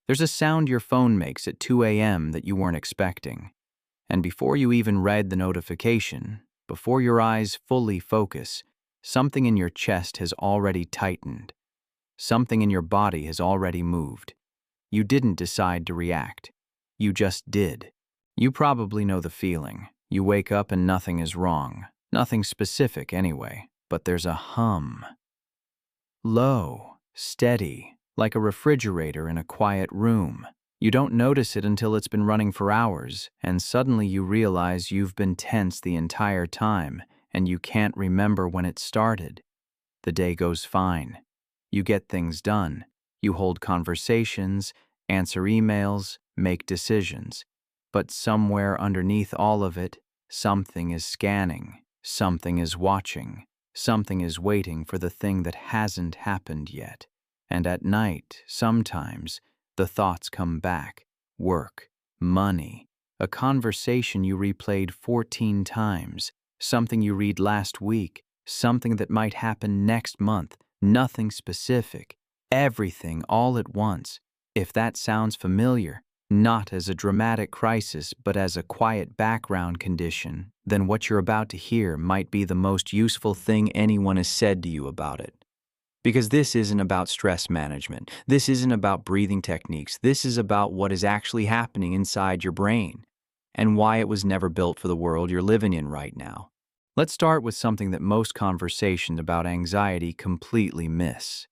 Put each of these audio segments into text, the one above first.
There's a sound your phone makes at 2 a.m. that you weren't expecting. And before you even read the notification, before your eyes fully focus, something in your chest has already tightened. Something in your body has already moved. You didn't decide to react. You just did. You probably know the feeling. You wake up and nothing is wrong. Nothing specific anyway, but there's a hum. Low, steady, like a refrigerator in a quiet room. You don't notice it until it's been running for hours, and suddenly you realize you've been tense the entire time, and you can't remember when it started. The day goes fine. You get things done. You hold conversations, answer emails, make decisions. But somewhere underneath all of it, something is scanning, something is watching, something is waiting for the thing that hasn't happened yet. And at night, sometimes, the thoughts come back. Work, money, a conversation you replayed 14 times, something you read last week, something that might happen next month, nothing specific, everything all at once. If that sounds familiar, not as a dramatic crisis but as a quiet background condition, then what you're about to hear might be the most useful thing anyone has said to you about it. Because this isn't about stress management. This isn't about breathing techniques. This is about what is actually happening inside your brain and why it was never built for the world you're living in right now. Let's start with something that most conversations about anxiety completely miss.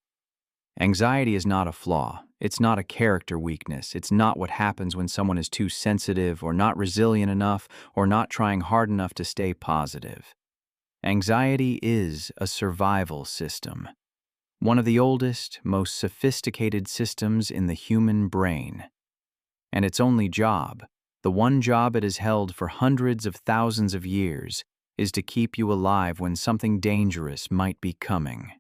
Anxiety is not a flaw. It's not a character weakness. It's not what happens when someone is too sensitive or not resilient enough or not trying hard enough to stay positive. Anxiety is a survival system. One of the oldest, most sophisticated systems in the human brain. And its only job, the one job it has held for hundreds of thousands of years, is to keep you alive when something dangerous might be coming.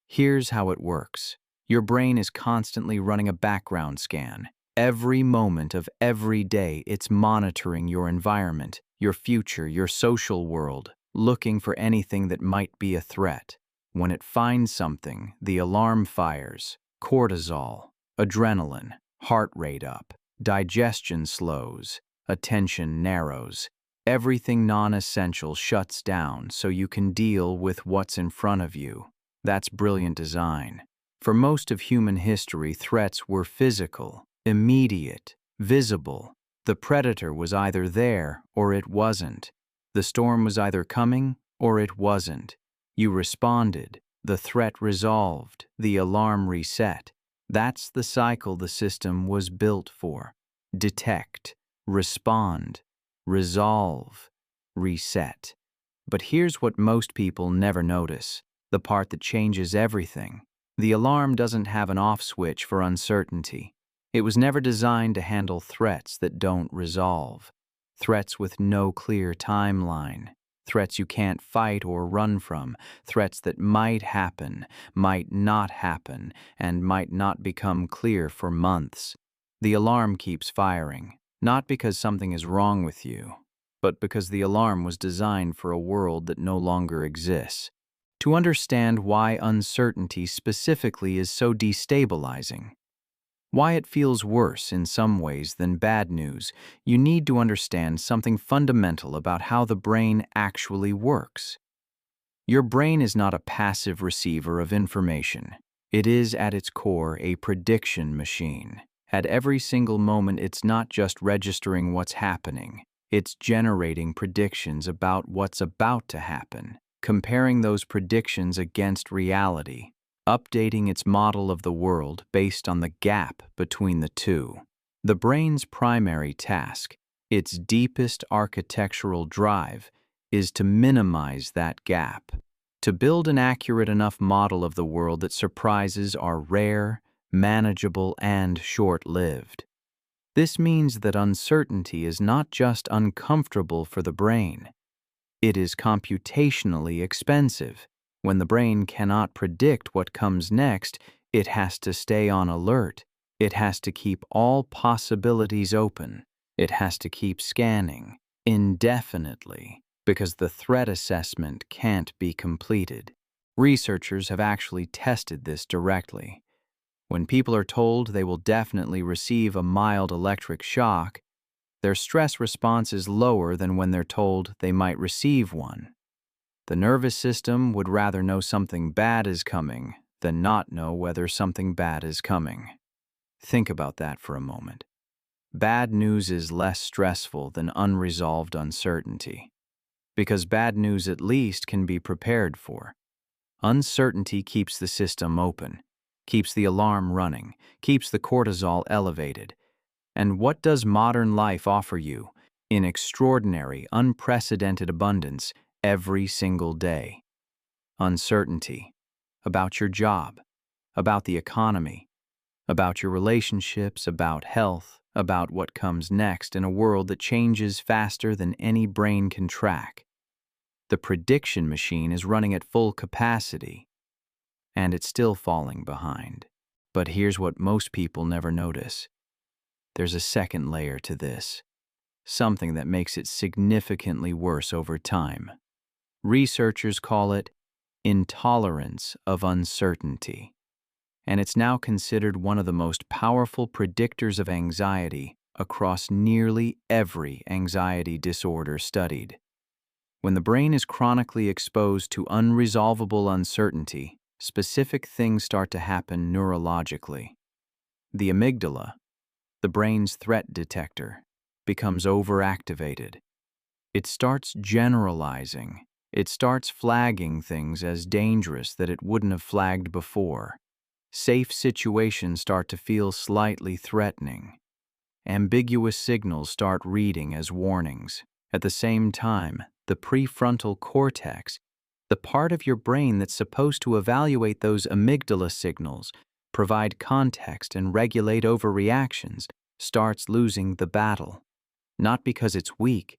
Here's how it works. Your brain is constantly running a background scan. Every moment of every day, it's monitoring your environment, your future, your social world, looking for anything that might be a threat. When it finds something, the alarm fires, cortisol, adrenaline, heart rate up, digestion slows, attention narrows. Everything non-essential shuts down so you can deal with what's in front of you. That's brilliant design. For most of human history, threats were physical, immediate, visible. The predator was either there or it wasn't. The storm was either coming or it wasn't. You responded, the threat resolved, the alarm reset. That's the cycle the system was built for. Detect, respond, resolve, reset. But here's what most people never notice, the part that changes everything. The alarm doesn't have an off switch for uncertainty. It was never designed to handle threats that don't resolve. Threats with no clear timeline. Threats you can't fight or run from, threats that might happen, might not happen, and might not become clear for months. The alarm keeps firing, not because something is wrong with you, but because the alarm was designed for a world that no longer exists. To understand why uncertainty specifically is so destabilizing, why it feels worse in some ways than bad news, you need to understand something fundamental about how the brain actually works. Your brain is not a passive receiver of information. It is, at its core, a prediction machine. At every single moment, it's not just registering what's happening. It's generating predictions about what's about to happen, comparing those predictions against reality, updating its model of the world based on the gap between the two. The brain's primary task, its deepest architectural drive, is to minimize that gap. To build an accurate enough model of the world that surprises are rare, manageable, and short-lived. This means that uncertainty is not just uncomfortable for the brain. It is computationally expensive. When the brain cannot predict what comes next, it has to stay on alert. It has to keep all possibilities open. It has to keep scanning indefinitely because the threat assessment can't be completed. Researchers have actually tested this directly. When people are told they will definitely receive a mild electric shock, their stress response is lower than when they're told they might receive one. The nervous system would rather know something bad is coming than not know whether something bad is coming. Think about that for a moment. Bad news is less stressful than unresolved uncertainty, because bad news at least can be prepared for. Uncertainty keeps the system open, keeps the alarm running, keeps the cortisol elevated. And what does modern life offer you in extraordinary, unprecedented abundance every single day? Uncertainty about your job, about the economy, about your relationships, about health, about what comes next in a world that changes faster than any brain can track. The prediction machine is running at full capacity, and it's still falling behind. But here's what most people never notice. There's a second layer to this, something that makes it significantly worse over time. Researchers call it intolerance of uncertainty, and it's now considered one of the most powerful predictors of anxiety across nearly every anxiety disorder studied. When the brain is chronically exposed to unresolvable uncertainty, specific things start to happen neurologically. The amygdala, the brain's threat detector, becomes overactivated. It starts generalizing. It starts flagging things as dangerous that it wouldn't have flagged before. Safe situations start to feel slightly threatening. Ambiguous signals start reading as warnings. At the same time, the prefrontal cortex, the part of your brain that's supposed to evaluate those amygdala signals, provide context and regulate overreactions, starts losing the battle. Not because it's weak,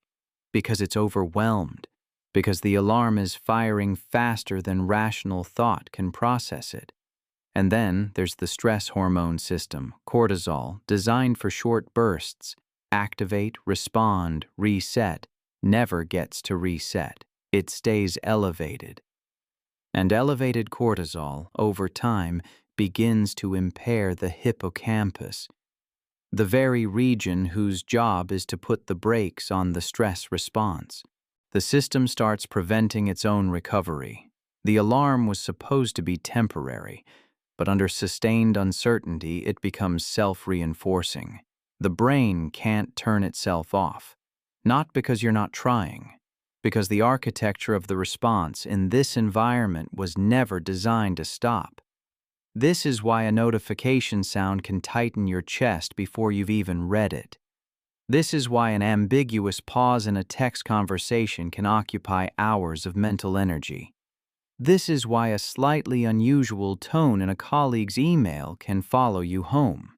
because it's overwhelmed, because the alarm is firing faster than rational thought can process it. And then there's the stress hormone system, cortisol, designed for short bursts. Activate, respond, reset, never gets to reset. It stays elevated. And elevated cortisol, over time, begins to impair the hippocampus, the very region whose job is to put the brakes on the stress response. The system starts preventing its own recovery. The alarm was supposed to be temporary, but under sustained uncertainty, it becomes self-reinforcing. The brain can't turn itself off, not because you're not trying, because the architecture of the response in this environment was never designed to stop. This is why a notification sound can tighten your chest before you've even read it. This is why an ambiguous pause in a text conversation can occupy hours of mental energy. This is why a slightly unusual tone in a colleague's email can follow you home.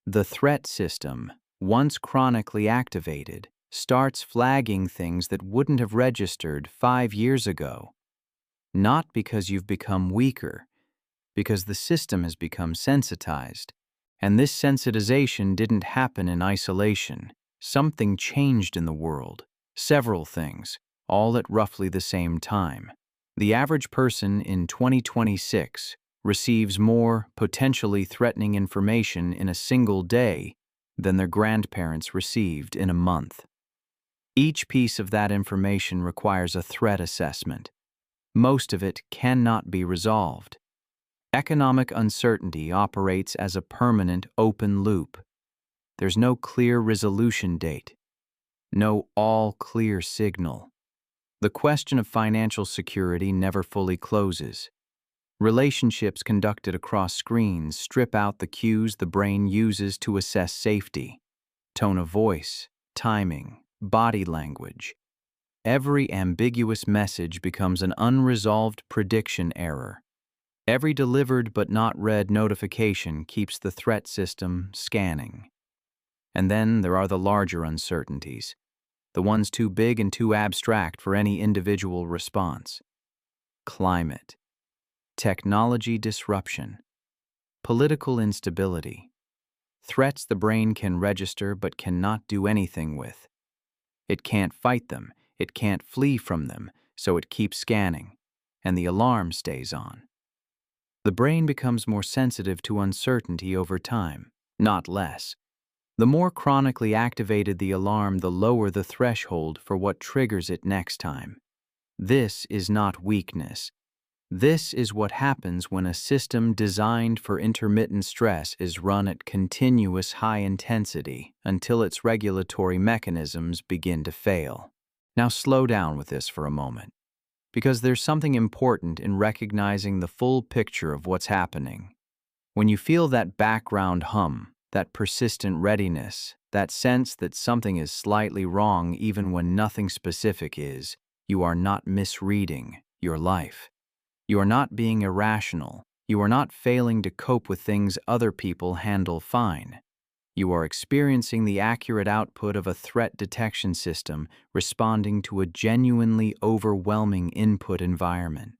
The threat system, once chronically activated, starts flagging things that wouldn't have registered 5 years ago. Not because you've become weaker, because the system has become sensitized. And this sensitization didn't happen in isolation. Something changed in the world. Several things, all at roughly the same time. The average person in 2026 receives more potentially threatening information in a single day than their grandparents received in a month. Each piece of that information requires a threat assessment. Most of it cannot be resolved. Economic uncertainty operates as a permanent open loop. There's no clear resolution date, no all-clear signal. The question of financial security never fully closes. Relationships conducted across screens strip out the cues the brain uses to assess safety: tone of voice, timing, body language. Every ambiguous message becomes an unresolved prediction error. Every delivered but not read notification keeps the threat system scanning. And then there are the larger uncertainties, the ones too big and too abstract for any individual response. Climate, technology disruption, political instability, threats the brain can register but cannot do anything with. It can't fight them, it can't flee from them, so it keeps scanning, and the alarm stays on. The brain becomes more sensitive to uncertainty over time, not less. The more chronically activated the alarm, the lower the threshold for what triggers it next time. This is not weakness. This is what happens when a system designed for intermittent stress is run at continuous high intensity until its regulatory mechanisms begin to fail. Now slow down with this for a moment, because there's something important in recognizing the full picture of what's happening. When you feel that background hum, that persistent readiness, that sense that something is slightly wrong even when nothing specific is, you are not misreading your life. You are not being irrational. You are not failing to cope with things other people handle fine. You are experiencing the accurate output of a threat detection system responding to a genuinely overwhelming input environment.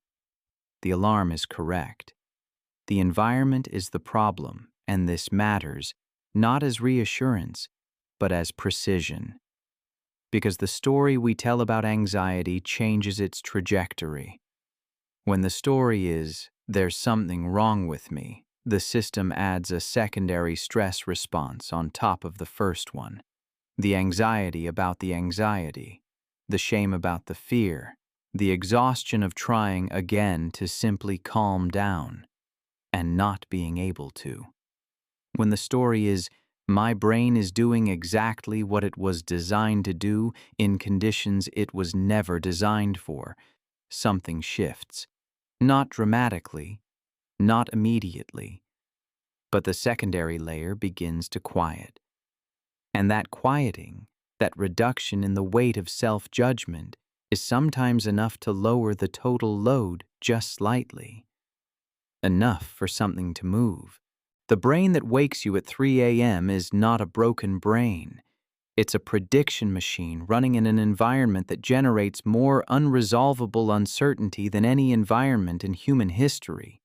The alarm is correct. The environment is the problem, and this matters, not as reassurance, but as precision. Because the story we tell about anxiety changes its trajectory. When the story is, "There's something wrong with me," the system adds a secondary stress response on top of the first one. The anxiety about the anxiety, the shame about the fear, the exhaustion of trying again to simply calm down and not being able to. When the story is, "My brain is doing exactly what it was designed to do in conditions it was never designed for," something shifts. Not dramatically, not immediately, but the secondary layer begins to quiet. And that quieting, that reduction in the weight of self-judgment, is sometimes enough to lower the total load just slightly. Enough for something to move. The brain that wakes you at 3 a.m. is not a broken brain. It's a prediction machine running in an environment that generates more unresolvable uncertainty than any environment in human history.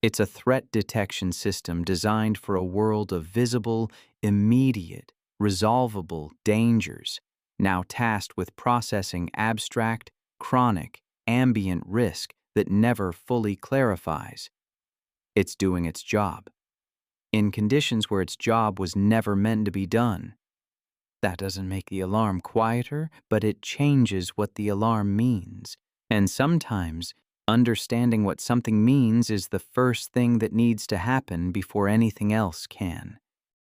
It's a threat detection system designed for a world of visible, immediate, resolvable dangers, now tasked with processing abstract, chronic, ambient risk that never fully clarifies. It's doing its job, in conditions where its job was never meant to be done. That doesn't make the alarm quieter, but it changes what the alarm means. And sometimes, understanding what something means is the first thing that needs to happen before anything else can.